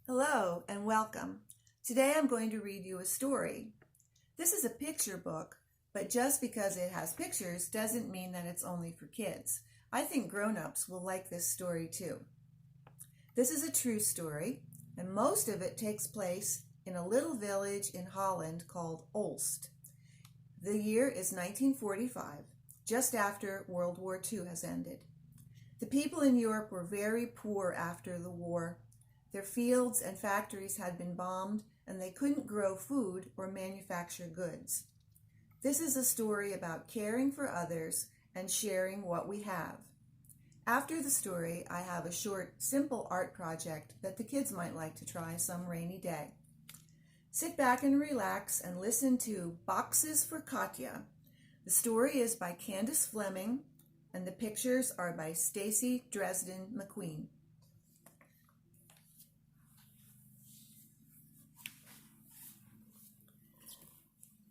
Hello and welcome. Today I'm going to read you a story. This is a picture book, but just because it has pictures doesn't mean that it's only for kids. I think grown-ups will like this story too. This is a true story, and most of it takes place in a little village in Holland called Olst. The year is 1945, just after World War II has ended. The people in Europe were very poor after the war. Their fields and factories had been bombed, and they couldn't grow food or manufacture goods. This is a story about caring for others and sharing what we have. After the story, I have a short, simple art project that the kids might like to try some rainy day. Sit back and relax and listen to Boxes for Katje. The story is by Candace Fleming, and the pictures are by Stacy Dresden McQueen.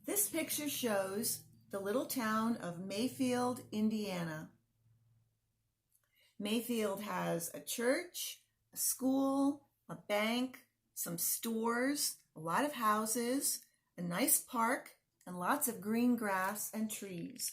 This picture shows the little town of Mayfield, Indiana. Mayfield has a church, a school, a bank, some stores, a lot of houses, a nice park, and lots of green grass and trees.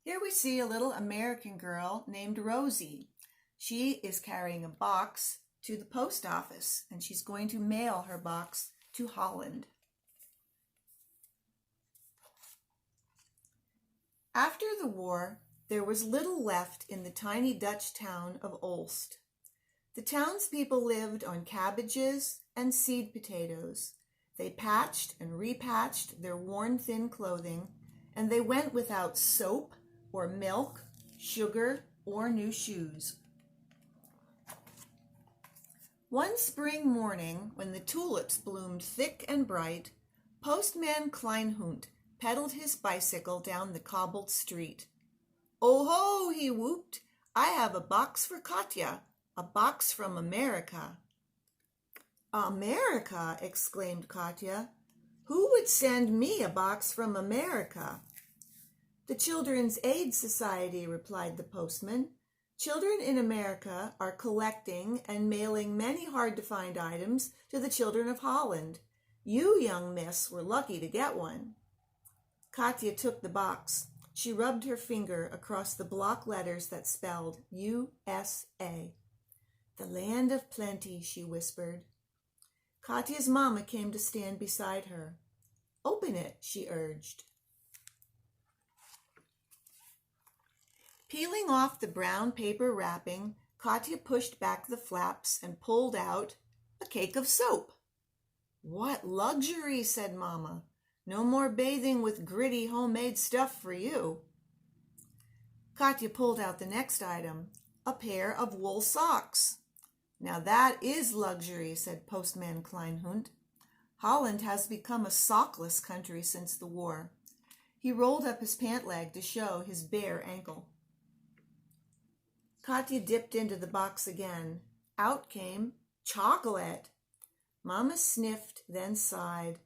Here we see a little American girl named Rosie. She is carrying a box to the post office, and she's going to mail her box to Holland. After the war, there was little left in the tiny Dutch town of Olst. The townspeople lived on cabbages and seed potatoes. They patched and repatched their worn thin clothing, and they went without soap or milk, sugar, or new shoes. One spring morning, when the tulips bloomed thick and bright, Postman Kleinhund pedaled his bicycle down the cobbled street. "Oh ho," he whooped, "I have a box for Katje, a box from America." "America?" exclaimed Katje. "Who would send me a box from America?" "The Children's Aid Society," replied the postman. "Children in America are collecting and mailing many hard-to-find items to the children of Holland. You, young miss, were lucky to get one." Katje took the box. She rubbed her finger across the block letters that spelled USA. "The land of plenty," she whispered. Katje's mama came to stand beside her. "Open it," she urged. Peeling off the brown paper wrapping, Katje pushed back the flaps and pulled out a cake of soap. "What luxury," said Mama. "No more bathing with gritty homemade stuff for you." Katje pulled out the next item, a pair of wool socks. "Now that is luxury," said Postman Kleinhund. "Holland has become a sockless country since the war." He rolled up his pant leg to show his bare ankle. Katje dipped into the box again. Out came chocolate. Mama sniffed, then sighed.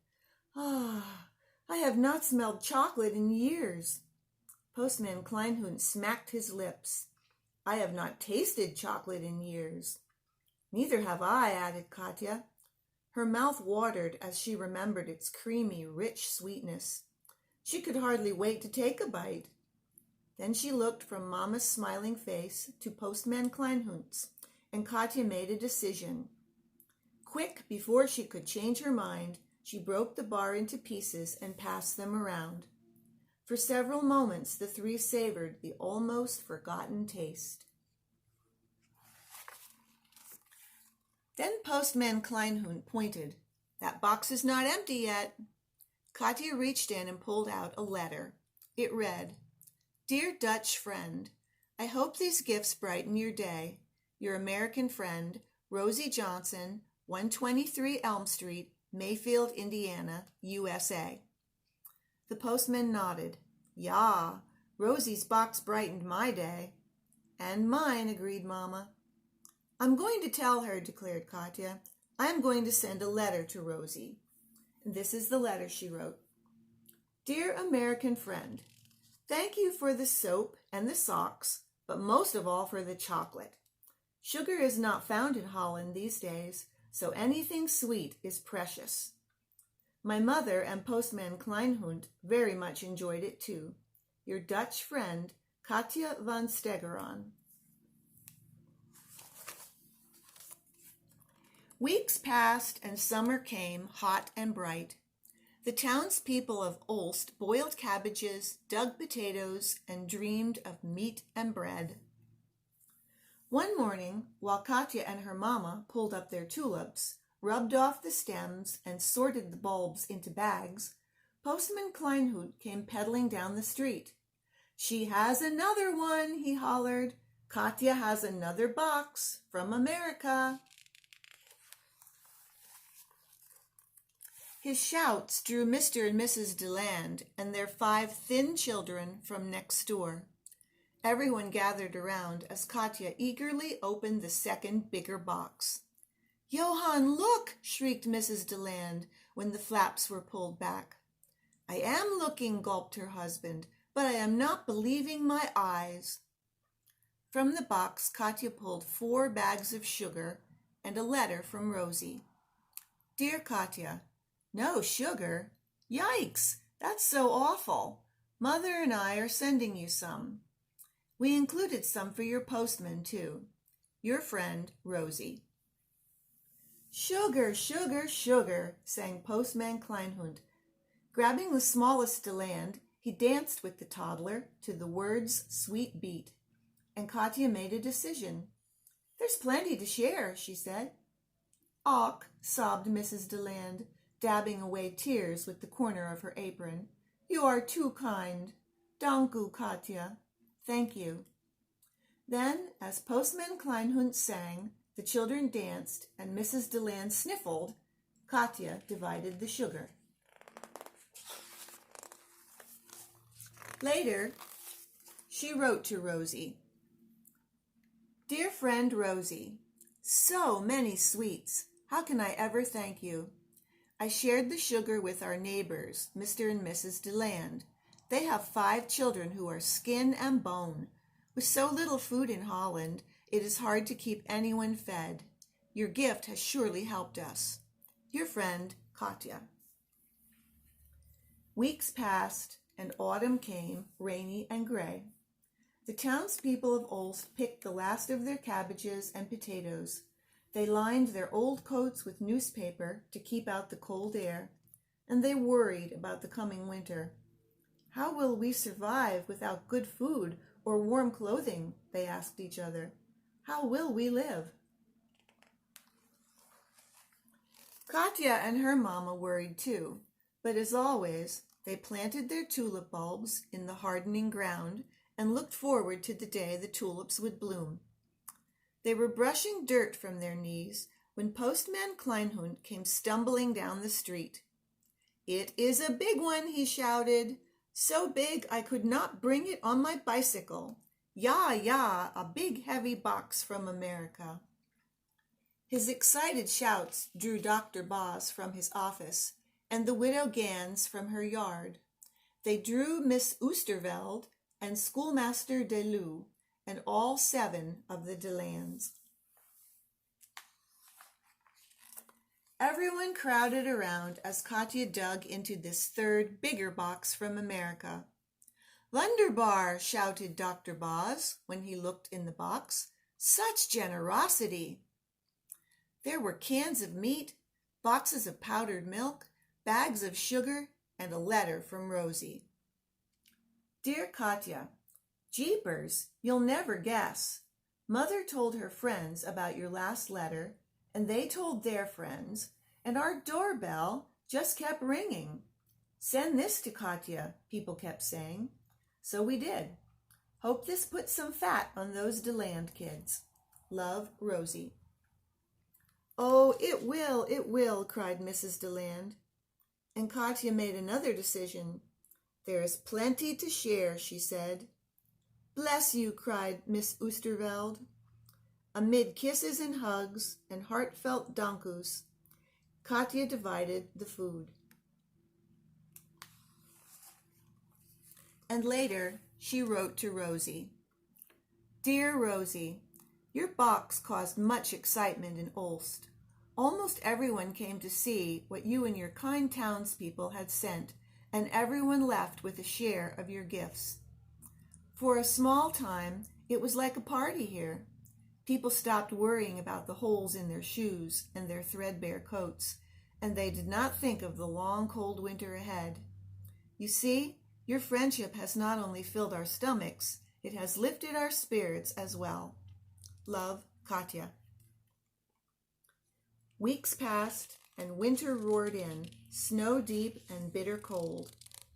"Ah, I have not smelled chocolate in years." Postman Kleinhund smacked his lips. "I have not tasted chocolate in years." "Neither have I," added Katje. Her mouth watered as she remembered its creamy, rich sweetness. She could hardly wait to take a bite. Then she looked from Mama's smiling face to Postman Kleinhund's, and Katje made a decision. Quick, before she could change her mind, she broke the bar into pieces and passed them around. For several moments, the three savored the almost forgotten taste. Then Postman Kleinhund pointed. "That box is not empty yet." Katje reached in and pulled out a letter. It read, "Dear Dutch friend, I hope these gifts brighten your day. Your American friend, Rosie Johnson, 123 Elm Street, Mayfield, Indiana, USA." The postman nodded. "Ja, Rosie's box brightened my day." "And mine," agreed Mama. "I'm going to tell her," declared Katje. "I'm going to send a letter to Rosie." And this is the letter she wrote. "Dear American friend, thank you for the soap and the socks, but most of all for the chocolate. Sugar is not found in Holland these days, so anything sweet is precious. My mother and Postman Kleinhund very much enjoyed it too. Your Dutch friend, Katje van Stegeron. Weeks passed and summer came, hot and bright. The townspeople of Olst boiled cabbages, dug potatoes, and dreamed of meat and bread. One morning, while Katja and her mama pulled up their tulips, rubbed off the stems, and sorted the bulbs into bags, Postman Kleinhund came pedaling down the street. "She has another one," he hollered. "Katja has another box from America." His shouts drew Mr. and Mrs. DeLand and their 5 thin children from next door. Everyone gathered around as Katja eagerly opened the second, bigger box. "Johann, look!" shrieked Mrs. DeLand when the flaps were pulled back. "I am looking," gulped her husband, "but I am not believing my eyes." From the box, Katja pulled 4 bags of sugar and a letter from Rosie. "Dear Katja, no sugar? Yikes! That's so awful. Mother and I are sending you some. We included some for your postman, too. Your friend, Rosie." "Sugar, sugar, sugar," sang Postman Kleinhund. Grabbing the smallest DeLand, he danced with the toddler to the word's sweet beat. And Katja made a decision. "There's plenty to share," she said. "Och," sobbed Mrs. DeLand, dabbing away tears with the corner of her apron. "You are too kind. Danku, Katja." "Thank you." Then, as Postman Kleinhund sang, the children danced, and Mrs. DeLand sniffled, Katja divided the sugar. Later, she wrote to Rosie. "Dear friend Rosie, so many sweets. How can I ever thank you? I shared the sugar with our neighbors, Mr. and Mrs. DeLand. They have 5 children who are skin and bone. With so little food in Holland, it is hard to keep anyone fed. Your gift has surely helped us. Your friend, Katja." Weeks passed, and autumn came, rainy and gray. The townspeople of Olst picked the last of their cabbages and potatoes. They lined their old coats with newspaper to keep out the cold air, and they worried about the coming winter. "How will we survive without good food or warm clothing?" they asked each other. "How will we live?" Katja and her mama worried too, but as always, they planted their tulip bulbs in the hardening ground and looked forward to the day the tulips would bloom. They were brushing dirt from their knees when Postman Kleinhund came stumbling down the street. "It is a big one," he shouted. "So big I could not bring it on my bicycle. Ja, ja, a big heavy box from America." His excited shouts drew Dr. Boz from his office and the widow Gans from her yard. They drew Miss Oosterveld and Schoolmaster Deleu and all 7 of the DeLands. Everyone crowded around as Katja dug into this 3rd, bigger box from America. "Wunderbar," shouted Dr. Boz when he looked in the box. "Such generosity!" There were cans of meat, boxes of powdered milk, bags of sugar, and a letter from Rosie. "Dear Katja, jeepers, you'll never guess. Mother told her friends about your last letter, and they told their friends, and our doorbell just kept ringing. 'Send this to Katja,' people kept saying. So we did. Hope this puts some fat on those DeLand kids. Love, Rosie." "Oh, it will," cried Mrs. DeLand. And Katja made another decision. "There is plenty to share," she said. "Bless you," cried Miss Oosterveld. Amid kisses and hugs and heartfelt dankus, Katja divided the food. And later, she wrote to Rosie. "Dear Rosie, Your box caused much excitement in Ulst. Almost everyone came to see what you and your kind townspeople had sent, and everyone left with a share of your gifts. For a small time, it was like a party here. People stopped worrying about the holes in their shoes and their threadbare coats, and they did not think of the long, cold winter ahead. You see, your friendship has not only filled our stomachs, it has lifted our spirits as well. Love, Katje. Weeks passed, and winter roared in, snow-deep and bitter cold,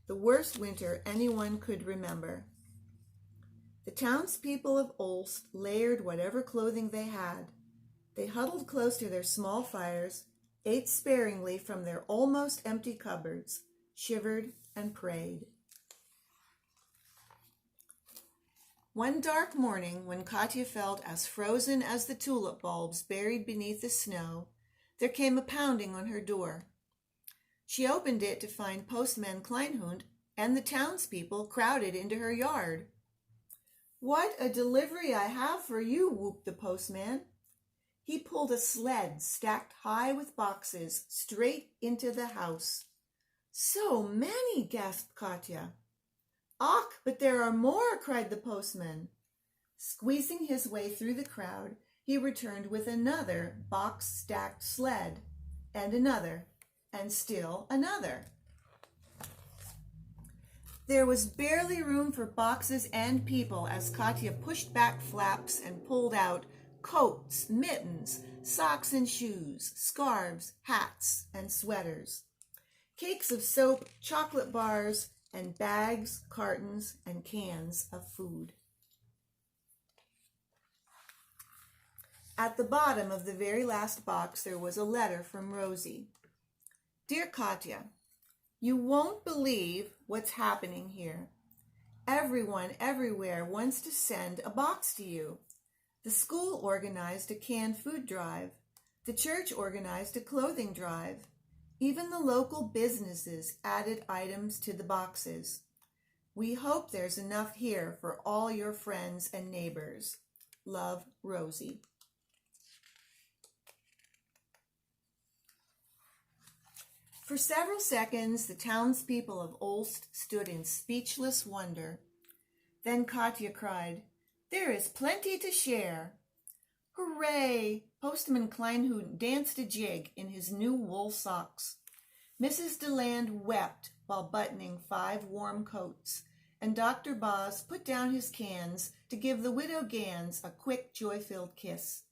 the worst winter anyone could remember. The townspeople of Ulst layered whatever clothing they had. They huddled close to their small fires, ate sparingly from their almost empty cupboards, shivered and prayed. One dark morning, when Katje felt as frozen as the tulip bulbs buried beneath the snow, there came a pounding on her door. She opened it to find Postman Kleinhund and the townspeople crowded into her yard. "What a delivery I have for you," whooped the postman. He pulled a sled stacked high with boxes straight into the house. "So many," gasped Katje. "Ach, but there are more," cried the postman. Squeezing his way through the crowd, he returned with another box-stacked sled, and another, and still another. There was barely room for boxes and people as Katje pushed back flaps and pulled out coats, mittens, socks and shoes, scarves, hats, and sweaters, cakes of soap, chocolate bars, and bags, cartons, and cans of food. At the bottom of the very last box there was a letter from Rosie. "Dear Katje, you won't believe what's happening here. Everyone everywhere wants to send a box to you. The school organized a canned food drive. The church organized a clothing drive. Even the local businesses added items to the boxes. We hope there's enough here for all your friends and neighbors. Love, Rosie." For several seconds, the townspeople of Ulst stood in speechless wonder. Then Katje cried, "There is plenty to share." "Hooray!" Postman Kleinhund danced a jig in his new wool socks. Mrs. DeLand wept while buttoning 5 warm coats, and Dr. Boz put down his cans to give the widow Gans a quick, joy-filled kiss.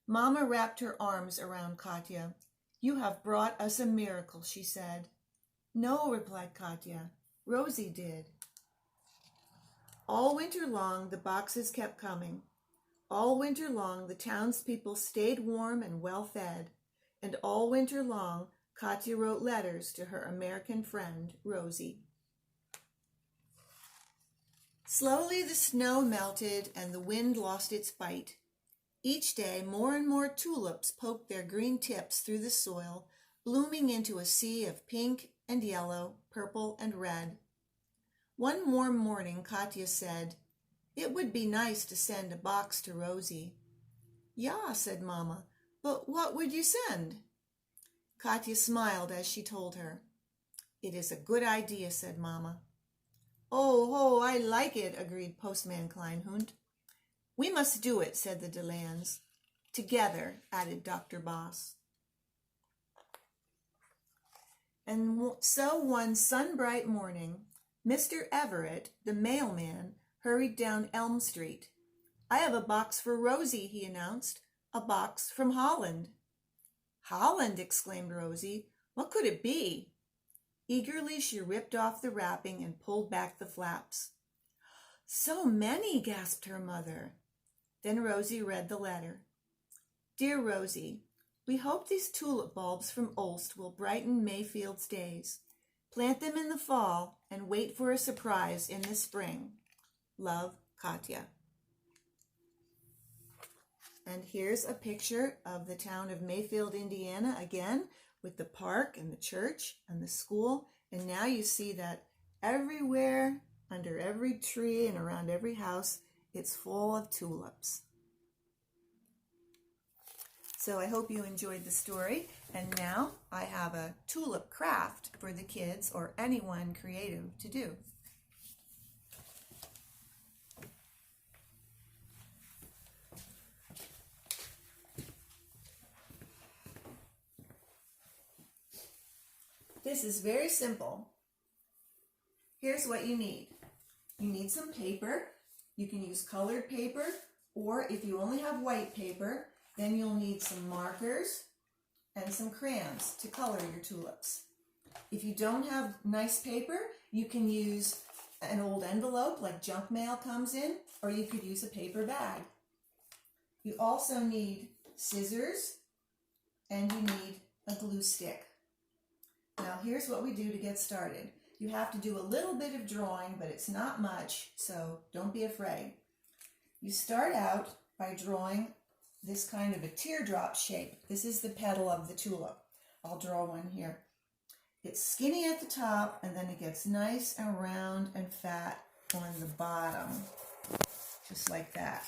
Mama wrapped her arms around Katje. "You have brought us a miracle," she said. "No," replied Katje. "Rosie did." All winter long, the boxes kept coming. All winter long, the townspeople stayed warm and well-fed. And all winter long, Katje wrote letters to her American friend, Rosie. Slowly the snow melted and the wind lost its bite. Each day, more and more tulips poked their green tips through the soil, blooming into a sea of pink and yellow, purple and red. One warm morning, Katje said, "It would be nice to send a box to Rosie." "Ja," said Mama, "but what would you send?" Katje smiled as she told her. "It is a good idea," said Mama. "Oh, I like it," agreed Postman Kleinhund. "We must do it," said the DeLands. "Together," added Dr. Boss. And so one sun-bright morning, Mr. Everett, the mailman, hurried down Elm Street. "I have a box for Rosie," he announced. "A box from Holland." "Holland!" exclaimed Rosie. "What could it be?" Eagerly she ripped off the wrapping and pulled back the flaps. "So many!" gasped her mother. Then Rosie read the letter. "Dear Rosie, we hope these tulip bulbs from Ulst will brighten Mayfield's days. Plant them in the fall and wait for a surprise in the spring. Love, Katje." And here's a picture of the town of Mayfield, Indiana, again, with the park and the church and the school. And now you see that everywhere, under every tree and around every house, it's full of tulips. So I hope you enjoyed the story. And now I have a tulip craft for the kids or anyone creative to do. This is very simple. Here's what you need. You need some paper. You can use colored paper, or if you only have white paper, then you'll need some markers and some crayons to color your tulips. If you don't have nice paper, you can use an old envelope like junk mail comes in, or you could use a paper bag. You also need scissors and you need a glue stick. Now here's what we do to get started. You have to do a little bit of drawing, but it's not much, so don't be afraid. You start out by drawing this kind of a teardrop shape. This is the petal of the tulip. I'll draw one here. It's skinny at the top, and then it gets nice and round and fat on the bottom, just like that.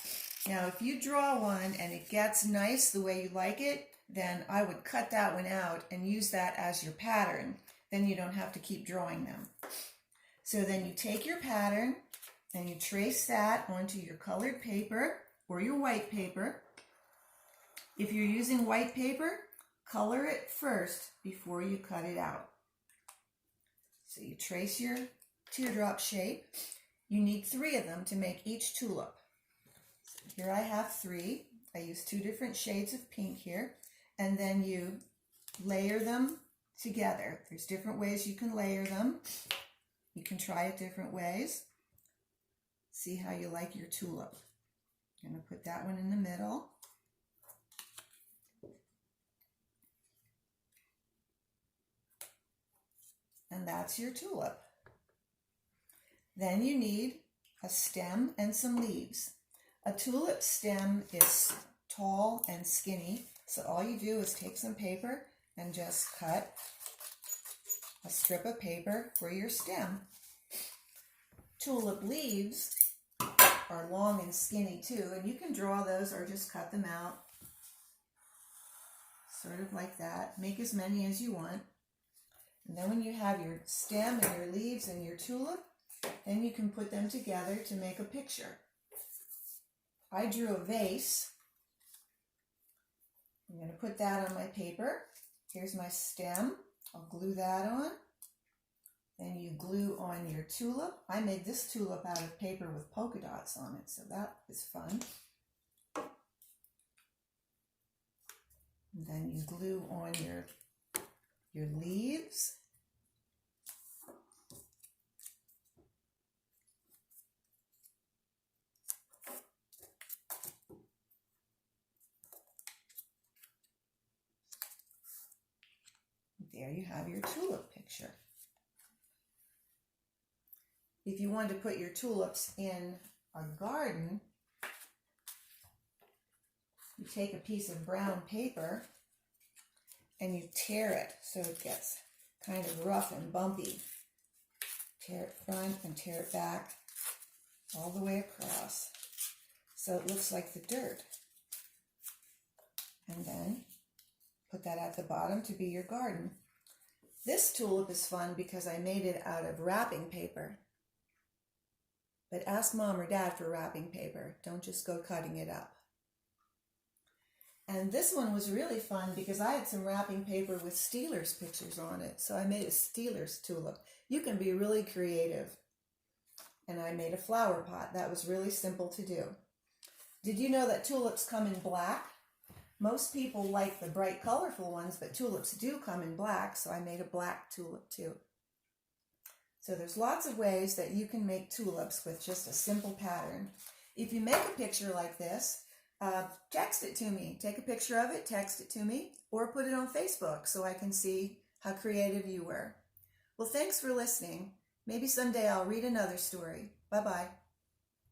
Now, if you draw one and it gets nice the way you like it, then I would cut that one out and use that as your pattern. Then you don't have to keep drawing them. So then you take your pattern and you trace that onto your colored paper or your white paper. If you're using white paper, color it first before you cut it out. So you trace your teardrop shape. You need 3 of them to make each tulip. So here I have 3. I use 2 different shades of pink here. And then you layer them together. There's different ways you can layer them. You can try it different ways. See how you like your tulip. I'm going to put that one in the middle. And that's your tulip. Then you need a stem and some leaves. A tulip stem is tall and skinny, so all you do is take some paper and just cut a strip of paper for your stem. Tulip leaves are long and skinny too, and you can draw those or just cut them out, sort of like that. Make as many as you want. And then when you have your stem and your leaves and your tulip, then you can put them together to make a picture. I drew a vase. I'm going to put that on my paper. Here's my stem. I'll glue that on. Then you glue on your tulip. I made this tulip out of paper with polka dots on it, so that is fun. And then you glue on your leaves. There you have your tulip picture. If you want to put your tulips in a garden, you take a piece of brown paper and you tear it so it gets kind of rough and bumpy. Tear it front and tear it back all the way across so it looks like the dirt. And then put that at the bottom to be your garden. This tulip is fun because I made it out of wrapping paper. But ask Mom or Dad for wrapping paper. Don't just go cutting it up. And this one was really fun because I had some wrapping paper with Steelers pictures on it. So I made a Steelers tulip. You can be really creative. And I made a flower pot. That was really simple to do. Did you know that tulips come in black? Most people like the bright colorful ones, but tulips do come in black, so I made a black tulip too. So there's lots of ways that you can make tulips with just a simple pattern. If you make a picture like this, text it to me. Take a picture of it, text it to me, or put it on Facebook so I can see how creative you were. Well, thanks for listening. Maybe someday I'll read another story. Bye-bye.